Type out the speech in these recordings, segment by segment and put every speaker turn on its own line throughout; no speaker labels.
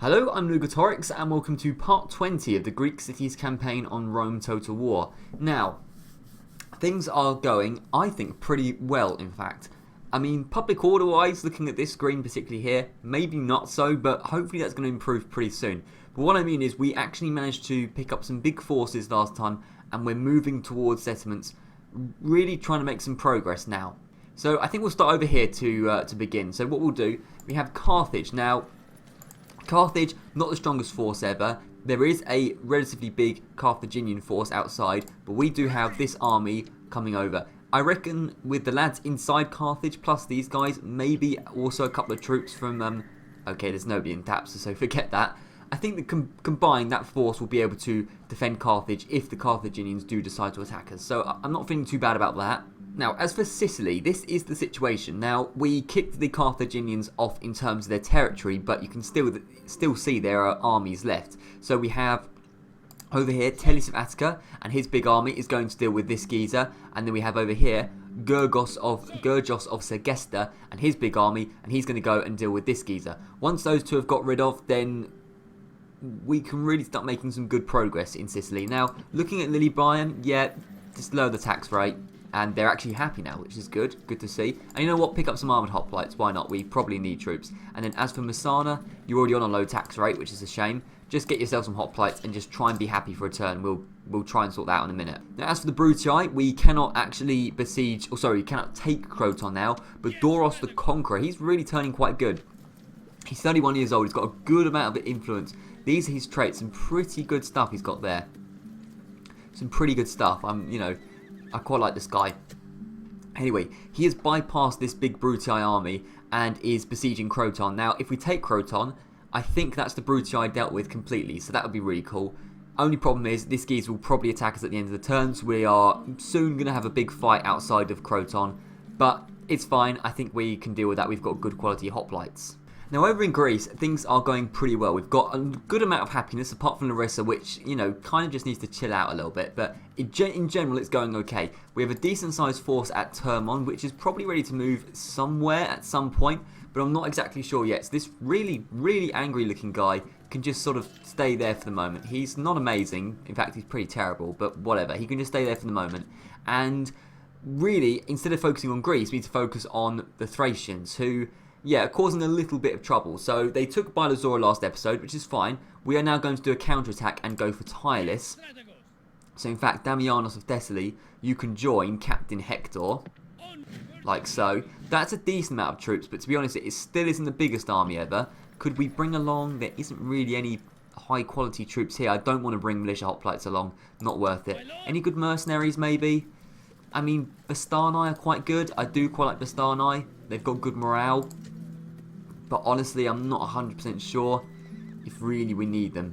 Hello, I'm Lugatorix and welcome to part 20 of the Greek Cities campaign on Rome Total War. Now, things are going, I think, pretty well in fact. I mean, public order wise, looking at this screen particularly here, maybe not so, but hopefully that's going to improve pretty soon. But what I mean is we actually managed to pick up some big forces last time and we're moving towards settlements, really trying to make some progress now. So I think we'll start over here to begin. So what we'll do, we have Carthage. Now, Carthage, not the strongest force ever. There is a relatively big Carthaginian force outside, but we do have this army coming over. I reckon with the lads inside Carthage, plus these guys, maybe also a couple of troops from... okay, there's nobody in Tapsa, so forget that. I think that combined, that force will be able to defend Carthage if the Carthaginians do decide to attack us. So I'm not feeling too bad about that. Now, as for Sicily, this is the situation. Now, we kicked the Carthaginians off in terms of their territory, but you can still see there are armies left. So we have over here Telis of Attica, and his big army is going to deal with this geezer. And then we have over here Gergos of Segesta and his big army, and he's going to go and deal with this geezer. Once those two have got rid of, then we can really start making some good progress in Sicily. Now, looking at Lilybaeum, yeah, just lower the tax rate. And they're actually happy now, which is good. Good to see. And you know what? Pick up some armoured hoplites. Why not? We probably need troops. And then as for Messana, you're already on a low tax rate, which is a shame. Just get yourself some hoplites and just try and be happy for a turn. We'll try and sort that out in a minute. Now, as for the Brutii, we cannot actually besiege... Oh, sorry, we cannot take Croton now. But Doros the Conqueror, he's really turning quite good. He's 31 years old. He's got a good amount of influence. These are his traits. Some pretty good stuff he's got there. Some pretty good stuff. I quite like this guy. Anyway, he has bypassed this big Brutii army and is besieging Croton. Now, if we take Croton, I think that's the Brutii dealt with completely, so that would be really cool. Only problem is, this geezer will probably attack us at the end of the turn, so we are soon going to have a big fight outside of Croton. But it's fine, I think we can deal with that. We've got good quality hoplites. Now, over in Greece, things are going pretty well. We've got a good amount of happiness, apart from Larissa, which, kind of just needs to chill out a little bit. But in general, it's going okay. We have a decent-sized force at Termon, which is probably ready to move somewhere at some point. But I'm not exactly sure yet. So this really, really angry-looking guy can just sort of stay there for the moment. He's not amazing. In fact, he's pretty terrible. But whatever. He can just stay there for the moment. And really, instead of focusing on Greece, we need to focus on the Thracians, who... yeah, causing a little bit of trouble. So they took Bylazora last episode, which is fine. We are now going to do a counterattack and go for Tylis. So in fact, Damianos of Thessaly, you can join Captain Hector. Like so. That's a decent amount of troops, but to be honest, it still isn't the biggest army ever. Could we bring along... there isn't really any high quality troops here. I don't want to bring militia hoplites along. Not worth it. Any good mercenaries maybe? I mean, Vestani are quite good. I do quite like Vestani. They've got good morale. But honestly, I'm not 100% sure if really we need them.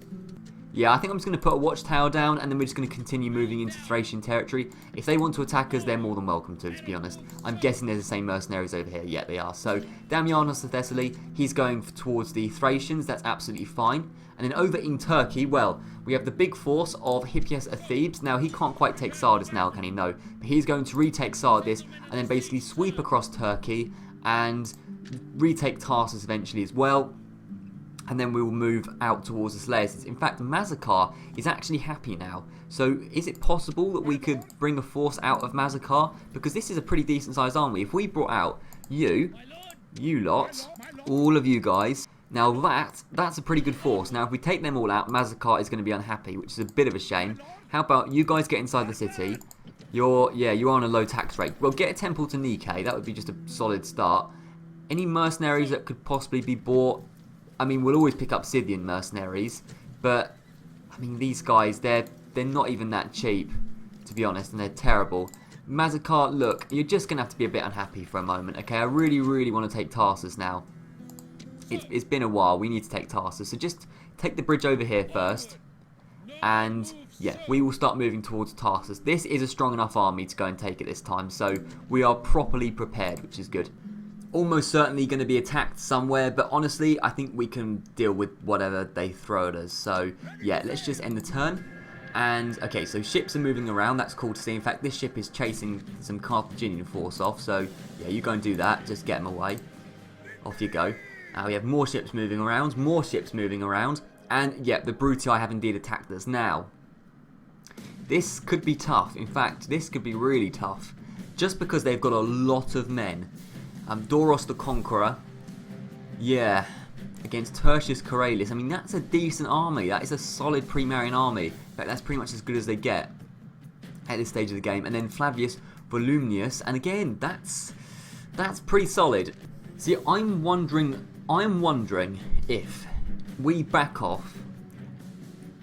Yeah, I think I'm just going to put a watchtower down and then we're just going to continue moving into Thracian territory. If they want to attack us, they're more than welcome to be honest. I'm guessing there's the same mercenaries over here. Yeah, they are. So, Damianos of Thessaly, he's going towards the Thracians. That's absolutely fine. And then over in Turkey, well, we have the big force of Hippias of Thebes. Now, he can't quite take Sardis now, can he? No. But he's going to retake Sardis and then basically sweep across Turkey and retake Tarsus eventually as well. And then we will move out towards the Slayers. In fact, Mazacar is actually happy now. So is it possible that we could bring a force out of Mazacar? Because this is a pretty decent sized army. If we brought out you lot, all of you guys... now that's a pretty good force. Now if we take them all out, Mazacar is going to be unhappy, which is a bit of a shame. How about you guys get inside the city? You're on a low tax rate. Well, get a temple to Nike. That would be just a solid start. Any mercenaries that could possibly be bought? I mean, we'll always pick up Scythian mercenaries, but I mean these guys, they're not even that cheap, to be honest, and they're terrible. Mazacar, look, you're just gonna have to be a bit unhappy for a moment, okay? I really, really want to take Tarsus now. It's been a while. We need to take Tarsus, so just take the bridge over here first, and yeah, we will start moving towards Tarsus. This is a strong enough army to go and take it this time, so we are properly prepared, which is good. Almost certainly going to be attacked somewhere, but honestly, I think we can deal with whatever they throw at us. So, yeah, let's just end the turn. And, okay, so ships are moving around. That's cool to see. In fact, this ship is chasing some Carthaginian force off. So, yeah, you go and do that. Just get them away. Off you go. We have more ships moving around, and yeah, the Brutii have indeed attacked us. Now, this could be tough. In fact, this could be really tough, just because they've got a lot of men. Doros the Conqueror, yeah, against Tertius Corellius. I mean, that's a decent army. That is a solid Primarian army. In fact, that's pretty much as good as they get at this stage of the game. And then Flavius Volumnius, and again, that's pretty solid. See, I'm wondering if we back off,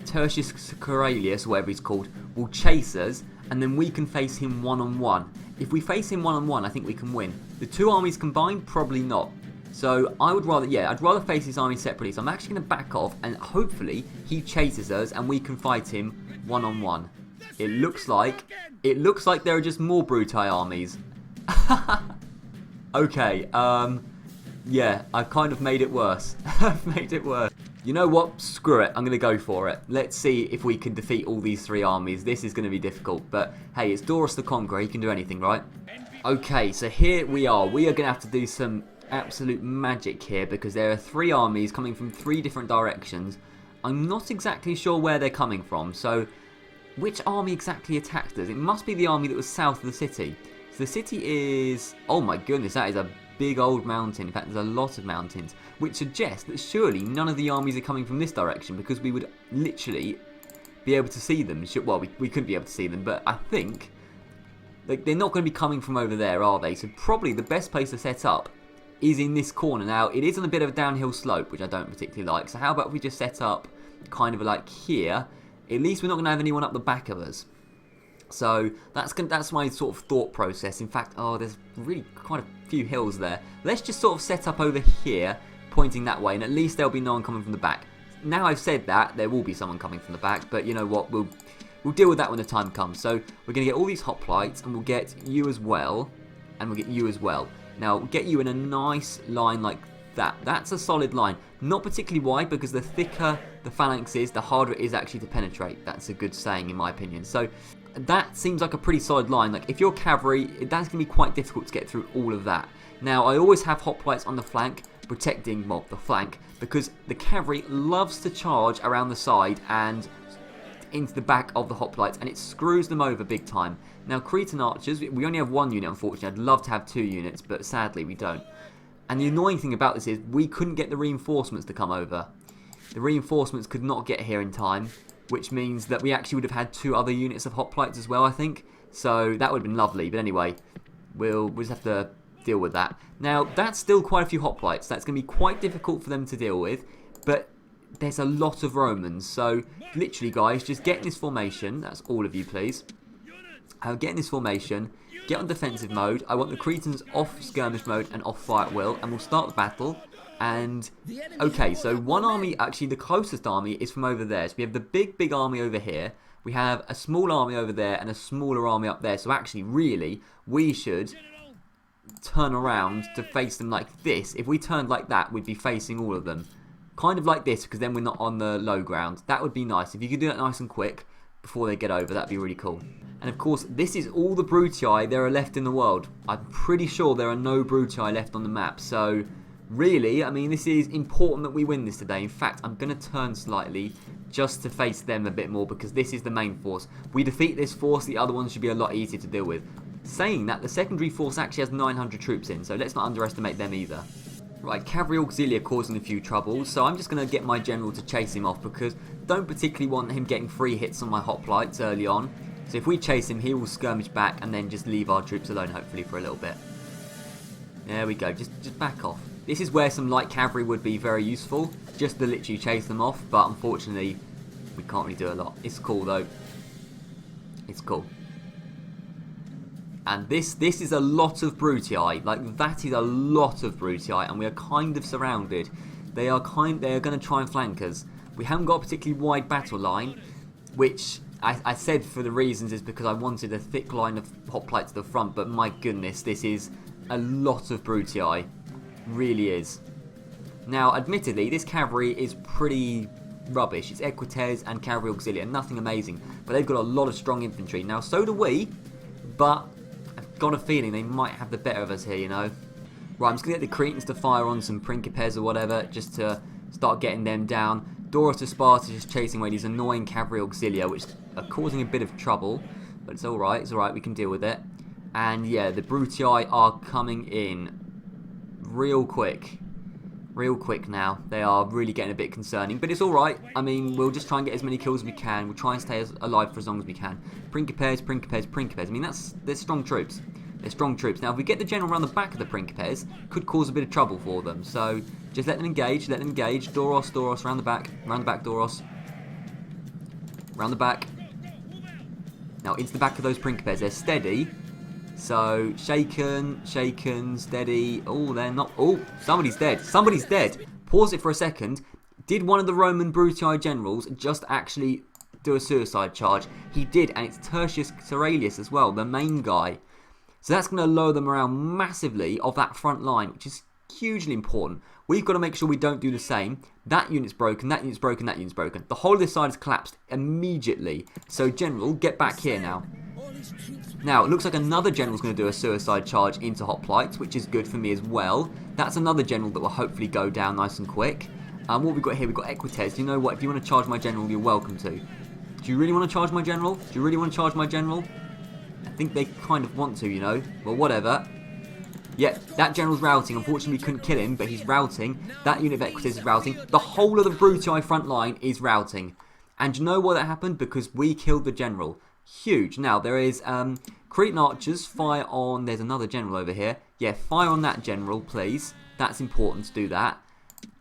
Tertius Corellius, whatever he's called, will chase us, and then we can face him one-on-one. If we face him one-on-one, I think we can win. The two armies combined, probably not. So I'd rather face his army separately. So I'm actually going to back off, and hopefully he chases us, and we can fight him one-on-one. It looks like there are just more Brutii armies. Okay, yeah, I've kind of made it worse. I've made it worse. You know what? Screw it. I'm going to go for it. Let's see if we can defeat all these three armies. This is going to be difficult, but hey, it's Doros the Conqueror. He can do anything, right? Okay, so here we are. We are going to have to do some absolute magic here because there are three armies coming from three different directions. I'm not exactly sure where they're coming from, so which army exactly attacked us? It must be the army that was south of the city. So the city is... Oh my goodness, that is a big old mountain. In fact, there's a lot of mountains, which suggests that surely none of the armies are coming from this direction because we would literally be able to see them. Well, we couldn't be able to see them, but I think they're not going to be coming from over there, are they? So probably the best place to set up is in this corner. Now, it is on a bit of a downhill slope, which I don't particularly like. So how about if we just set up kind of like here? At least we're not going to have anyone up the back of us. So that's my sort of thought process. In fact, there's really quite a few hills there. Let's just sort of set up over here, pointing that way, and at least there'll be no one coming from the back. Now I've said that, there will be someone coming from the back, but you know what, we'll deal with that when the time comes. So we're going to get all these hoplites, and we'll get you as well, and we'll get you as well. Now, we'll get you in a nice line like that. That's a solid line. Not particularly wide, because the thicker the phalanx is, the harder it is actually to penetrate. That's a good saying, in my opinion. So that seems like a pretty solid line. Like, if you're cavalry, that's going to be quite difficult to get through all of that. Now, I always have hoplites on the flank, protecting, well, the flank, because the cavalry loves to charge around the side and into the back of the hoplites, and it screws them over big time. Now, Cretan archers, we only have one unit, unfortunately. I'd love to have 2 units, but sadly we don't. And the annoying thing about this is we couldn't get the reinforcements to come over. The reinforcements could not get here in time, which means that we actually would have had 2 other units of hoplites as well, I think. So that would have been lovely. But anyway, we'll just have to deal with that. Now, that's still quite a few hoplites. That's going to be quite difficult for them to deal with. But there's a lot of Romans. So literally, guys, just get in this formation. That's all of you, please. Get in this formation. Get on defensive mode. I want the Cretans off skirmish mode and off fire at will. And we'll start the battle. And, okay, so one army, actually the closest army is from over there. So we have the big army over here. We have a small army over there and a smaller army up there. So actually, really, we should turn around to face them like this. If we turned like that, we'd be facing all of them. Kind of like this, because then we're not on the low ground. That would be nice. If you could do it nice and quick before they get over, that'd be really cool. And of course, this is all the Brutii there are left in the world. I'm pretty sure there are no Brutii left on the map. So really, I mean, this is important that we win this today. In fact, I'm going to turn slightly just to face them a bit more, because this is the main force. We defeat this force, the other ones should be a lot easier to deal with. Saying that, the secondary force actually has 900 troops in, so let's not underestimate them either. Right, cavalry auxilia causing a few troubles, so I'm just going to get my general to chase him off, because I don't particularly want him getting free hits on my hoplites early on. So if we chase him, he will skirmish back and then just leave our troops alone, hopefully, for a little bit. There we go, just back off. This is where some light cavalry would be very useful, just to literally chase them off, but unfortunately, we can't really do a lot. It's cool, though. It's cool. And this is a lot of Brutii. Like, that is a lot of Brutii, and we are kind of surrounded. They are going to try and flank us. We haven't got a particularly wide battle line, which I said for the reasons is because I wanted a thick line of hoplites to the front, but my goodness, this is a lot of Brutii. Really is. Now, admittedly, this cavalry is pretty rubbish. It's Equites and Cavalry Auxilia, nothing amazing. But they've got a lot of strong infantry. Now, so do we, but I've got a feeling they might have the better of us here, you know. Right, I'm just going to get the Cretans to fire on some Principes or whatever, just to start getting them down. Doros to Sparta just chasing away these annoying cavalry auxilia, which are causing a bit of trouble. But it's alright, we can deal with it. And yeah, the Brutii are coming in real quick. Real quick now. They are really getting a bit concerning, but it's alright. I mean, we'll just try and get as many kills as we can. We'll try and stay alive for as long as we can. Principes. I mean, they're strong troops. They're strong troops. Now, if we get the general around the back of the Principes, could cause a bit of trouble for them. So, just let them engage, Doros, round the back, Doros. Round the back. Now, into the back of those Principes. They're steady. So, shaken, steady. Oh, they're not. Oh, somebody's dead. Pause it for a second. Did one of the Roman Brutii generals just actually do a suicide charge? He did, and it's Tertius Ceralius as well, the main guy. So that's going to lower them around massively of that front line, which is hugely important. We've got to make sure we don't do the same. That unit's broken, that unit's broken, that unit's broken. The whole of this side has collapsed immediately. So, General, get back here now. Now, it looks like another general's going to do a suicide charge into Hoplites, which is good for me as well. That's another general that will hopefully go down nice and quick. What we've got here, we've got Equites. You know what? If you want to charge my general, you're welcome to. Do you really want to charge my general? I think they kind of want to, you know. Well, whatever. Yeah, that general's routing. Unfortunately, we couldn't kill him, but he's routing. That unit of Equites is routing. The whole of the Brutii front line is routing. And you know why that happened? Because we killed the general. Huge. Now, there is Cretan archers. Fire on... There's another general over here. Yeah, fire on that general, please. That's important to do that.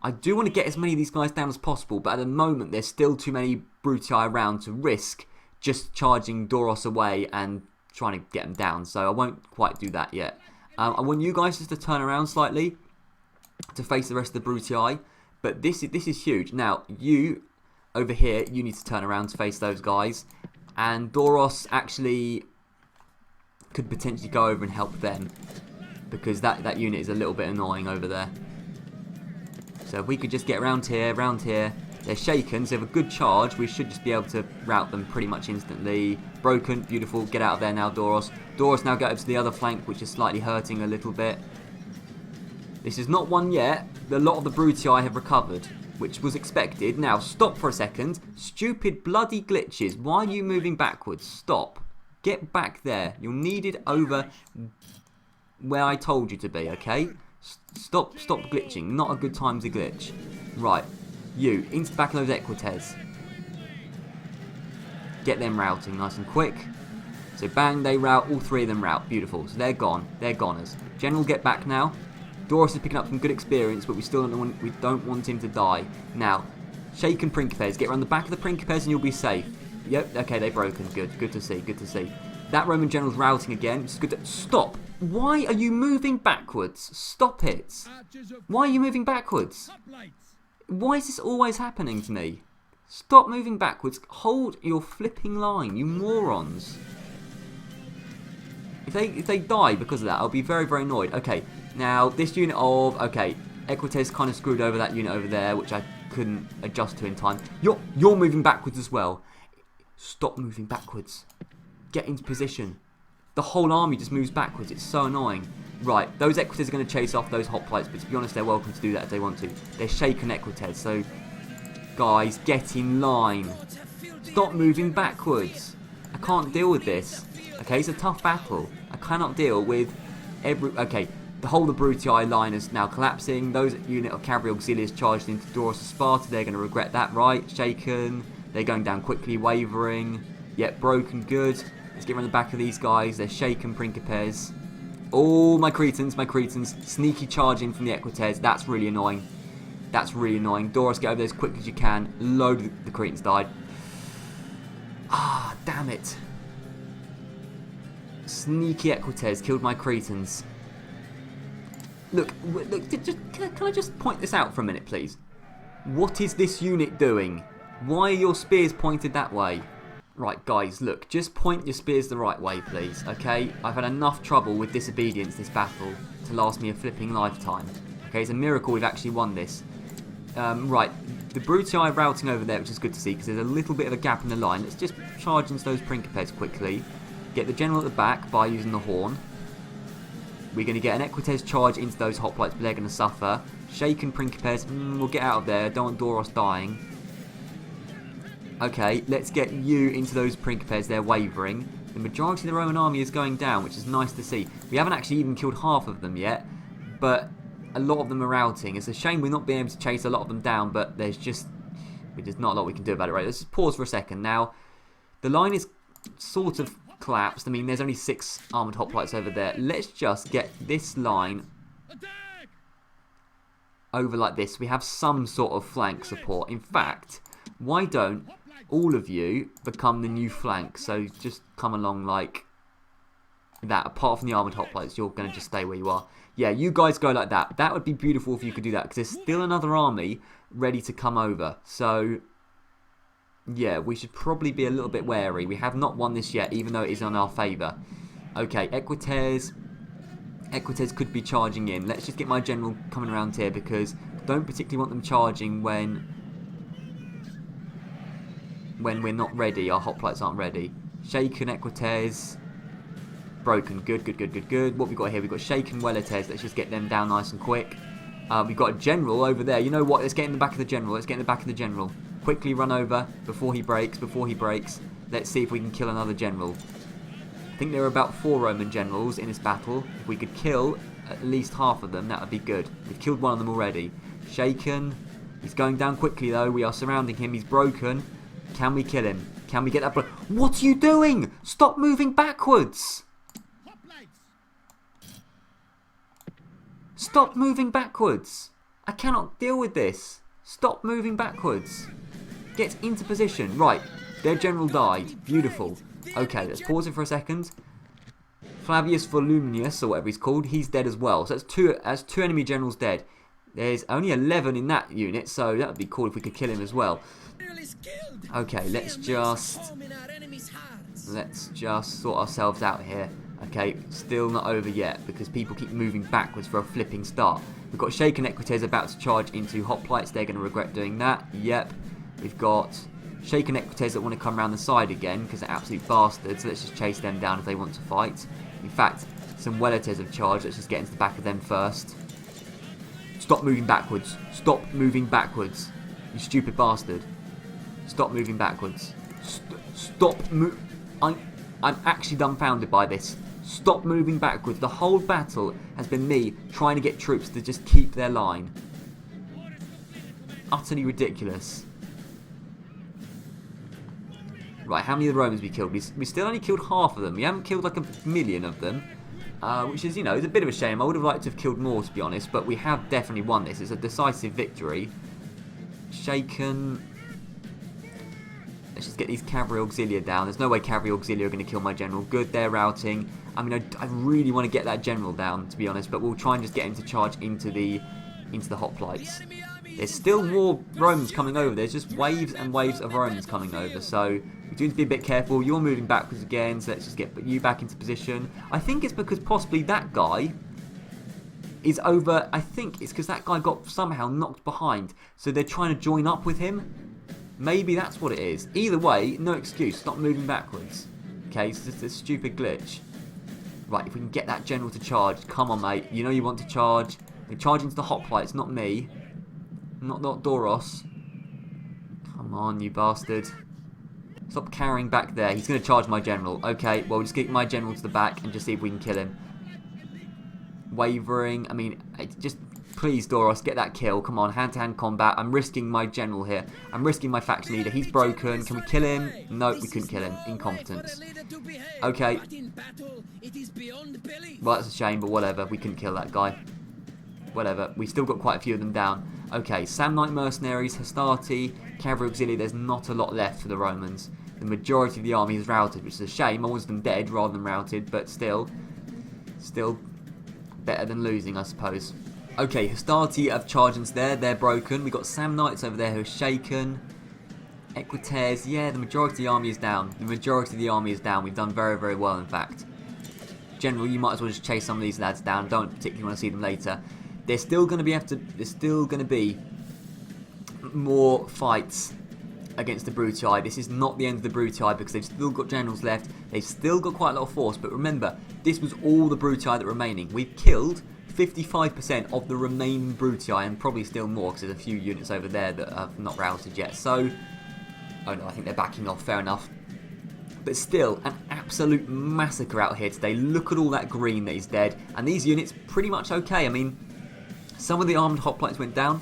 I do want to get as many of these guys down as possible, but at the moment, there's still too many Brutii around to risk just charging Doros away and trying to get them down, so I won't quite do that yet. I want you guys just to turn around slightly to face the rest of the Brutii, but this is huge. Now, you over here, you need to turn around to face those guys, and Doros actually could potentially go over and help them, because that unit is a little bit annoying over there. So if we could just get around here, they're shaken, so if a good charge, we should just be able to rout them pretty much instantly. Broken, beautiful, get out of there now, Doros. Doros now get over to the other flank, which is slightly hurting a little bit. This is not one yet. A lot of the Brutii have recovered, which was expected. Now, stop for a second. Stupid bloody glitches. Why are you moving backwards? Stop. Get back there. You're needed over where I told you to be, okay? Stop glitching. Not a good time to glitch. Right. You, into the back of those Equites. Get them routing nice and quick. So bang, they rout. All three of them rout. Beautiful. So they're gone. They're goners. General, get back now. Doros is picking up some good experience, but we don't want him to die. Now, shaken Principes. Get around the back of the Principes and you'll be safe. Yep, okay, they've broken. Good to see. That Roman general's routing again, which is good to... Stop! Why are you moving backwards? Stop it! Why are you moving backwards? Why is this always happening to me? Stop moving backwards. Hold your flipping line, you morons. If they die because of that, I'll be very, very annoyed. Okay, now this unit of... Okay, Equites kind of screwed over that unit over there, which I couldn't adjust to in time. You're moving backwards as well. Stop moving backwards. Get into position. The whole army just moves backwards. It's so annoying. Right, those Equites are going to chase off those Hoplites, but to be honest, they're welcome to do that if they want to. They're shaken Equites, so... Guys, get in line. Stop moving backwards. I can't deal with this. Okay, it's a tough battle. I cannot deal with every... Okay, the whole of the Brutii line is now collapsing. Those unit of cavalry auxiliaries charged into Doros of Sparta. They're going to regret that, right? Shaken. They're going down quickly, wavering. Yep, broken, good. Let's get around the back of these guys. They're shaken Principes. Oh, my Cretans. Sneaky charging from the Equites. That's really annoying. Doros, get over there as quick as you can. Load of the Cretans died. Ah, damn it. Sneaky Equites killed my Cretans. Look, can I just point this out for a minute, please? What is this unit doing? Why are your spears pointed that way? Right, guys, look, just point your spears the right way, please, okay? I've had enough trouble with disobedience this battle to last me a flipping lifetime. Okay, it's a miracle we've actually won this. Right, the Brutii are routing over there, which is good to see, because there's a little bit of a gap in the line. Let's just charge into those Principes quickly. Get the general at the back by using the horn. We're going to get an Equites charge into those hoplites, but they're going to suffer. Shaken Principes, we'll get out of there. Don't want Doros dying. Okay, let's get you into those Principes. They're wavering. The majority of the Roman army is going down, which is nice to see. We haven't actually even killed half of them yet, but a lot of them are routing. It's a shame we're not being able to chase a lot of them down, but there's not a lot we can do about it, right? Let's just pause for a second. Now, the line is sort of collapsed. I mean, there's only 6 armoured hoplites over there. Let's just get this line over like this. We have some sort of flank support. In fact, why don't all of you become the new flank? So just come along like that. Apart from the armoured hoplites, you're going to just stay where you are. Yeah, you guys go like that. That would be beautiful if you could do that, because there's still another army ready to come over. So yeah, we should probably be a little bit wary. We have not won this yet, even though it is in our favour. Okay, Equites could be charging in. Let's just get my general coming around here, because I don't particularly want them charging when we're not ready. Our hoplites aren't ready. Shaken Equites. Broken. Good. What we got here? We've got Shaken Weletes. Let's just get them down nice and quick. We've got a general over there. You know what? Let's get in the back of the general. Quickly run over before he breaks. Let's see if we can kill another general. I think there are about 4 Roman generals in this battle. If we could kill at least half of them, that would be good. We've killed one of them already. Shaken. He's going down quickly though. We are surrounding him. He's broken. Can we kill him? Can we get that blow? What are you doing? Stop moving backwards. Stop moving backwards. I cannot deal with this. Stop moving backwards. Get into position. Right. Their general died. Beautiful. Okay, let's pause it for a second. Flavius Voluminus, or whatever he's called, he's dead as well. So that's two enemy generals dead. There's only 11 in that unit, so that would be cool if we could kill him as well. Okay, let's just sort ourselves out here. Okay, still not over yet, because people keep moving backwards for a flipping start. We've got Shaken Equites about to charge into hoplites. They're going to regret doing that. Yep. We've got Shaken Equites that want to come around the side again, because they're absolute bastards. Let's just chase them down if they want to fight. In fact, some Weletes have charged. Let's just get into the back of them first. Stop moving backwards. Stop moving backwards. You stupid bastard. Stop moving backwards. I'm actually dumbfounded by this. Stop moving backwards. The whole battle has been me trying to get troops to just keep their line. Utterly ridiculous. Right, how many of the Romans we killed? We still only killed half of them. We haven't killed like 1,000,000 of them. Which is, it's a bit of a shame. I would have liked to have killed more, to be honest. But we have definitely won this. It's a decisive victory. Shaken. Let's just get these cavalry auxilia down. There's no way cavalry auxilia are going to kill my general. Good, they're routing. I mean, I really want to get that general down, to be honest. But we'll try and just get him to charge into the hoplites. There's still more Romans coming over. There's just waves and waves of Romans coming over. So we do need to be a bit careful. You're moving backwards again. So let's just get you back into position. I think it's because possibly that guy is over. I think it's because that guy got somehow knocked behind. So they're trying to join up with him. Maybe that's what it is. Either way, no excuse. Stop moving backwards. Okay, so it's a stupid glitch. Right, if we can get that general to charge. Come on, mate. You know you want to charge. They charge into the hoplites, not me. Not Doros. Come on, you bastard. Stop carrying back there. He's going to charge my general. Okay, well, just get my general to the back and just see if we can kill him. Wavering. I mean, just please, Doros, get that kill. Come on, hand-to-hand combat. I'm risking my general here. I'm risking my faction leader. He's broken. Can we kill him? No, we couldn't kill him. Incompetence. Okay. Well, that's a shame, but whatever. We couldn't kill that guy. Whatever. We still got quite a few of them down. Okay, Samnite mercenaries, Hastati, cavalry auxiliary. There's not a lot left for the Romans. The majority of the army is routed, which is a shame. I wanted them dead rather than routed, but still better than losing, I suppose. Okay, Hastati have charged into there. They're broken. We've got Samnites over there who are shaken. Equites, yeah, the majority of the army is down. We've done very, very well, in fact. General, you might as well just chase some of these lads down. Don't particularly want to see them later. There's still going to be more fights against the Brutii. This is not the end of the Brutii because they've still got generals left. They've still got quite a lot of force. But remember, this was all the Brutii that were remaining. We've killed 55% of the remaining Brutii, and probably still more because there's a few units over there that have not routed yet. So, oh no, I think they're backing off. Fair enough. But still, an absolute massacre out here today. Look at all that green that is dead. And these units, pretty much okay. I mean, some of the armoured hoplites went down,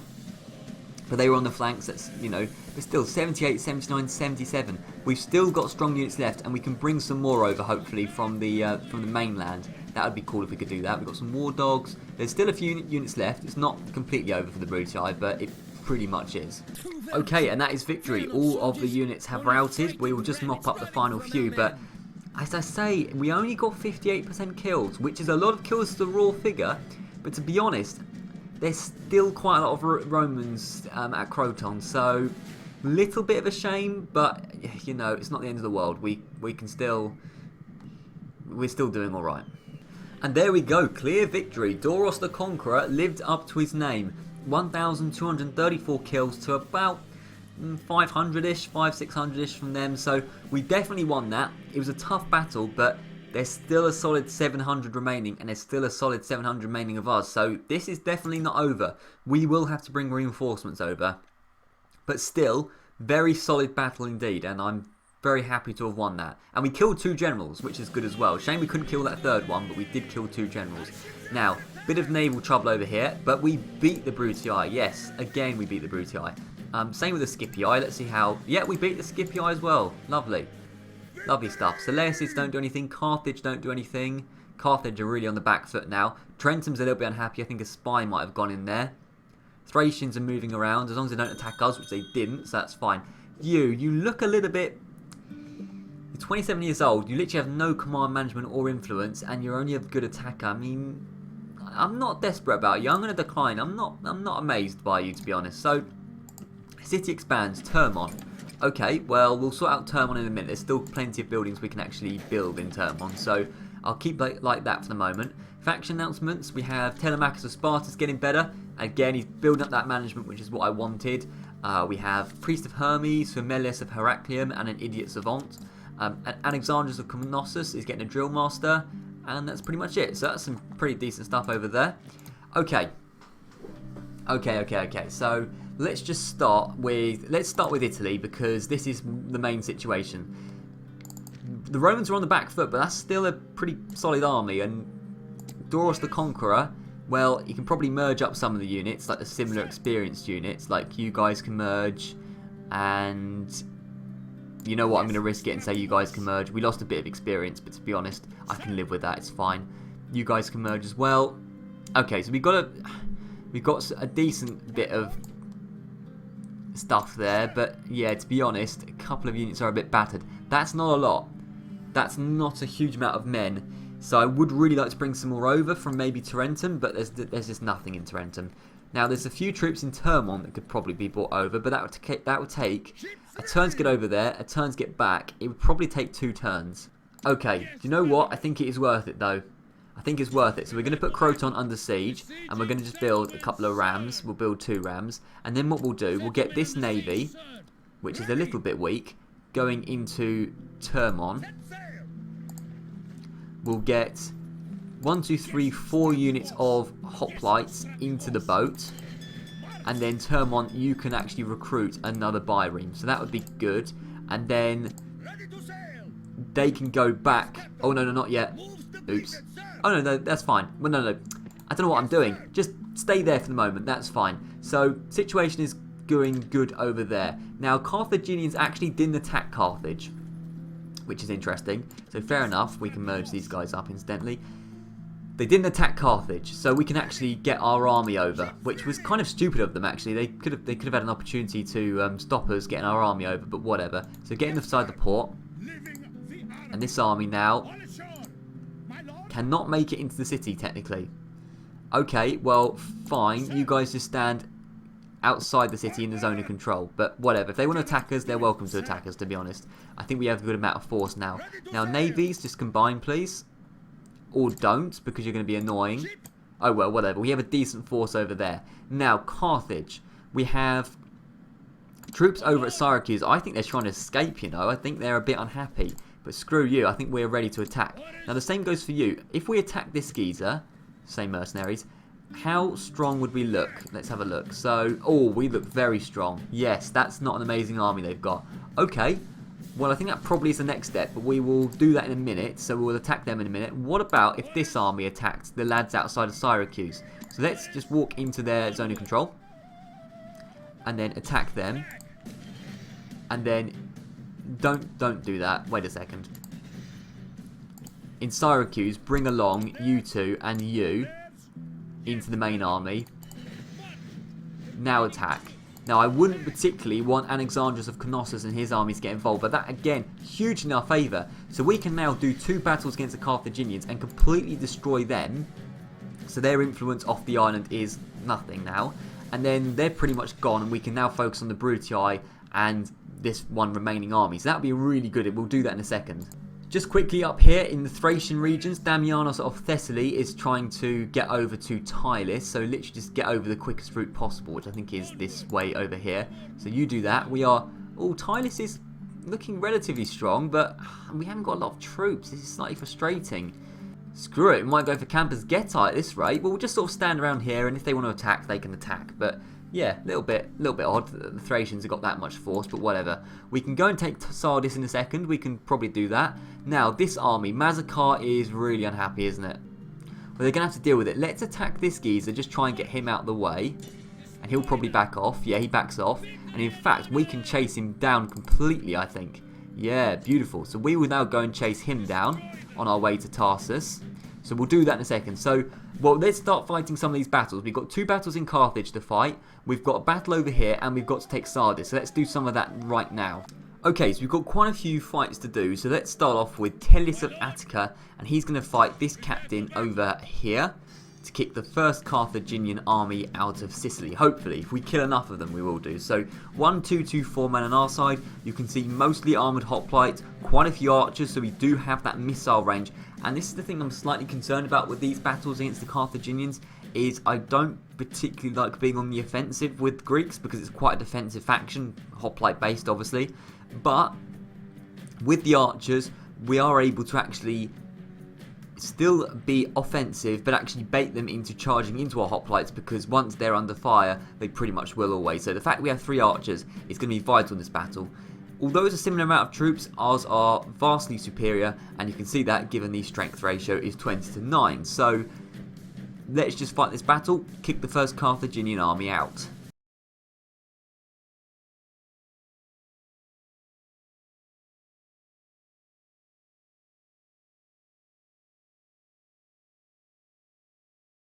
but they were on the flanks. That's, you know, but still 78, 79, 77. We've still got strong units left, and we can bring some more over, hopefully, from the mainland. That would be cool if we could do that. We've got some war dogs. There's still a few units left. It's not completely over for the Brutii, but it pretty much is. Okay, and that is victory. All of the units have routed. We will just mop up the final few, but as I say, we only got 58% kills, which is a lot of kills to the raw figure, but to be honest, there's still quite a lot of Romans at Croton, so little bit of a shame, but you know, it's not the end of the world. We're still doing all right. And there we go, clear victory. Doros the Conqueror lived up to his name. 1,234 kills to about 500-ish, 600-ish from them. So we definitely won that. It was a tough battle, but there's still a solid 700 remaining, and there's still a solid 700 remaining of us. So this is definitely not over. We will have to bring reinforcements over. But still, very solid battle indeed, and I'm very happy to have won that. And we killed 2 generals, which is good as well. Shame we couldn't kill that third one, but we did kill 2 generals. Now, bit of naval trouble over here, but we beat the Brutii. Yes, again we beat the Brutii. Same with the Scipii. Let's see how... Yeah, we beat the Scipii as well. Lovely. Lovely stuff. Seleucids don't do anything. Carthage don't do anything. Carthage are really on the back foot now. Trentum's a little bit unhappy. I think a spy might have gone in there. Thracians are moving around, as long as they don't attack us, which they didn't, so that's fine. You look a little bit... You're 27 years old, you literally have no command management or influence, and you're only a good attacker. I mean, I'm not desperate about you. I'm going to decline. I'm not amazed by you, to be honest. So, city expands. Termon. Okay, well, we'll sort out Termon in a minute. There's still plenty of buildings we can actually build in Termon, so I'll keep like that for the moment. Faction announcements. We have Telemachus of Sparta's getting better. Again, he's building up that management, which is what I wanted. We have Priest of Hermes, Femelius of Heraclium, and an Idiot Savant. And Alexandrus of Knossos is getting a Drill Master. And that's pretty much it. So that's some pretty decent stuff over there. Okay. So let's just start with Italy, because this is the main situation. The Romans are on the back foot, but that's still a pretty solid army. And Doros the Conqueror, well, you can probably merge up some of the units, like the similar experienced units. Like you guys can merge, and you know what, I'm going to risk it and say you guys can merge. We lost a bit of experience, but to be honest, I can live with that. It's fine. You guys can merge as well. Okay, so we've got a decent bit of stuff there, but yeah, to be honest, a couple of units are a bit battered. That's not a lot. That's not a huge amount of men. So I would really like to bring some more over from maybe Tarentum, but there's just nothing in Tarentum. Now, there's a few troops in Termon that could probably be brought over, but that would take a turn to get over there, a turn to get back. It would probably take 2 turns. Okay, do you know what? I think it is worth it, though. I think it's worth it. So we're going to put Croton under siege, and we're going to just build a couple of rams. We'll build 2 rams. And then what we'll do, we'll get this navy, which is a little bit weak, going into Termon. We'll get 1, 2, 3, 4 units of hoplites into the boat. And then Termon, you can actually recruit another bireme. So that would be good. And then they can go back. Oh, no, not yet. Oops. Oh, no, that's fine. Well, no. I don't know what I'm doing. Just stay there for the moment. That's fine. So, situation is going good over there. Now, Carthaginians actually didn't attack Carthage, which is interesting. So, fair enough. We can merge these guys up incidentally. They didn't attack Carthage, so we can actually get our army over, which was kind of stupid of them, actually. They could have had an opportunity to stop us getting our army over, but whatever. So, getting inside the port. And this army now cannot make it into the city, technically. Okay, well, fine. You guys just stand outside the city in the zone of control. But whatever. If they want to attack us, they're welcome to attack us, to be honest. I think we have a good amount of force now. Now, navies, just combine, please. Or don't, because you're going to be annoying. Oh, well, whatever. We have a decent force over there. Now, Carthage. We have Troops over at Syracuse, I think they're trying to escape, you know. I think they're a bit unhappy. But screw you, I think we're ready to attack. Now the same goes for you. If we attack this geezer, same mercenaries, how strong would we look? Let's have a look. So, oh, we look very strong. Yes, that's not an amazing army they've got. Okay, well I think that probably is the next step, but we will do that in a minute. So we'll attack them in a minute. What about if this army attacked the lads outside of Syracuse? So let's just walk into their zone of control. And then attack them. And then don't do that. Wait a second. In Syracuse, bring along you two and you into the main army. Now attack. Now I wouldn't particularly want Anaxandros of Knossos and his army to get involved, but that again, huge in our favour. So we can now do 2 battles against the Carthaginians and completely destroy them. So their influence off the island is nothing now. And then they're pretty much gone, and we can now focus on the Brutii and this one remaining army. So that would be really good. We'll do that in a second. Just quickly up here in the Thracian regions, Damianos of Thessaly is trying to get over to Tylis. So literally just get over the quickest route possible, which I think is this way over here. So you do that. We are... Oh, Tylis is looking relatively strong, but we haven't got a lot of troops. This is slightly frustrating. Screw it, we might go for Campus Getae at this rate. But we'll just sort of stand around here, and if they want to attack, they can attack. But yeah, a little bit odd that the Thracians have got that much force, but whatever. We can go and take Sardis in a second. We can probably do that. Now, this army, Mazakar is really unhappy, isn't it? Well, they're going to have to deal with it. Let's attack this geezer, just try and get him out of the way. And he'll probably back off. Yeah, he backs off. And in fact, we can chase him down completely, I think. Yeah, beautiful. So we will now go and chase him down on our way to Tarsus. So we'll do that in a second. So, well, let's start fighting some of these battles. We've got 2 battles in Carthage to fight. We've got a battle over here, and we've got to take Sardis. So let's do some of that right now. Okay, so we've got quite a few fights to do. So let's start off with Tellis of Attica, and he's going to fight this captain over here to kick the first Carthaginian army out of Sicily. Hopefully, if we kill enough of them, we will do. So 1, 2, 2, 4 men on our side. You can see mostly armoured hoplites, quite a few archers, so we do have that missile range. And this is the thing I'm slightly concerned about with these battles against the Carthaginians, is I don't particularly like being on the offensive with Greeks because it's quite a defensive faction, hoplite based obviously. But with the archers, we are able to actually still be offensive, but actually bait them into charging into our hoplites, because once they're under fire, they pretty much will always. So the fact we have 3 archers is going to be vital in this battle. Although it's a similar amount of troops, ours are vastly superior, and you can see that given the strength ratio is 20 to 9. So let's just fight this battle, kick the first Carthaginian army out.